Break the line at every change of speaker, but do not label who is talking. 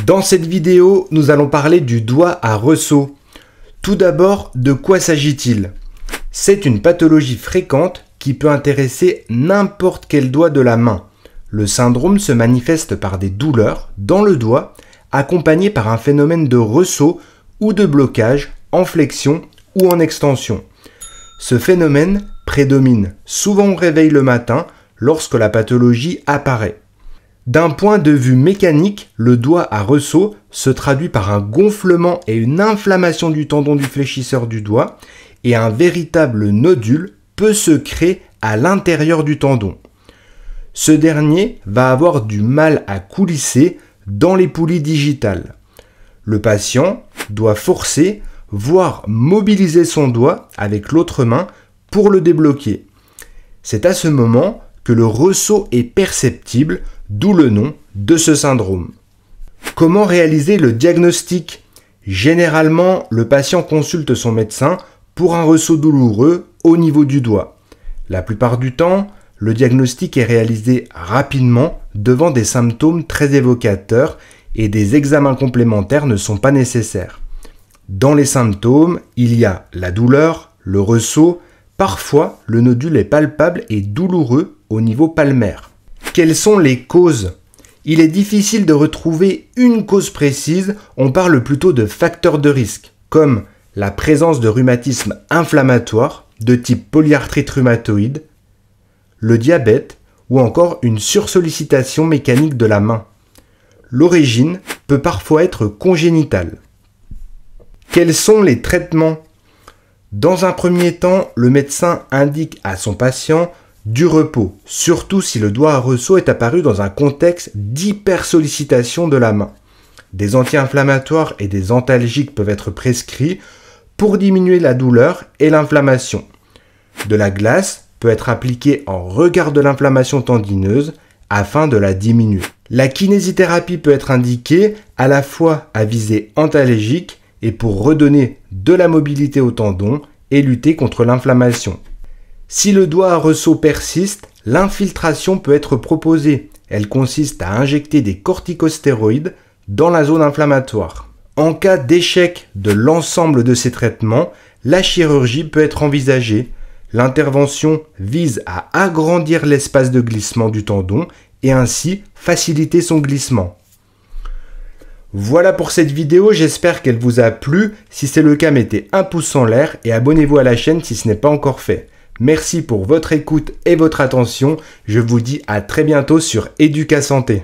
Dans cette vidéo, nous allons parler du doigt à ressaut. Tout d'abord, de quoi s'agit-il? C'est une pathologie fréquente qui peut intéresser n'importe quel doigt de la main. Le syndrome se manifeste par des douleurs dans le doigt, accompagnées par un phénomène de ressaut ou de blocage en flexion ou en extension. Ce phénomène prédomine souvent au réveil le matin lorsque la pathologie apparaît. D'un point de vue mécanique, le doigt à ressaut se traduit par un gonflement et une inflammation du tendon du fléchisseur du doigt et un véritable nodule peut se créer à l'intérieur du tendon. Ce dernier va avoir du mal à coulisser dans les poulies digitales. Le patient doit forcer, voire mobiliser son doigt avec l'autre main pour le débloquer. C'est à ce moment que le ressaut est perceptible, d'où le nom de ce syndrome. Comment réaliser le diagnostic? Généralement, le patient consulte son médecin pour un ressaut douloureux au niveau du doigt. La plupart du temps, le diagnostic est réalisé rapidement devant des symptômes très évocateurs et des examens complémentaires ne sont pas nécessaires. Dans les symptômes, il y a la douleur, le ressaut, parfois le nodule est palpable et douloureux au niveau palmaire. Quelles sont les causes? Il est difficile de retrouver une cause précise, on parle plutôt de facteurs de risque, comme la présence de rhumatisme inflammatoire de type polyarthrite rhumatoïde, le diabète ou encore une sursollicitation mécanique de la main. L'origine peut parfois être congénitale. Quels sont les traitements? Dans un premier temps, le médecin indique à son patient du repos, surtout si le doigt à ressaut est apparu dans un contexte d'hypersollicitation de la main. Des anti-inflammatoires et des antalgiques peuvent être prescrits pour diminuer la douleur et l'inflammation. De la glace peut être appliquée en regard de l'inflammation tendineuse afin de la diminuer. La kinésithérapie peut être indiquée à la fois à visée antalgique et pour redonner de la mobilité au tendon et lutter contre l'inflammation. Si le doigt à ressaut persiste, l'infiltration peut être proposée. Elle consiste à injecter des corticostéroïdes dans la zone inflammatoire. En cas d'échec de l'ensemble de ces traitements, la chirurgie peut être envisagée. L'intervention vise à agrandir l'espace de glissement du tendon et ainsi faciliter son glissement. Voilà pour cette vidéo, j'espère qu'elle vous a plu. Si c'est le cas, mettez un pouce en l'air et abonnez-vous à la chaîne si ce n'est pas encore fait. Merci pour votre écoute et votre attention. Je vous dis à très bientôt sur Educa Santé.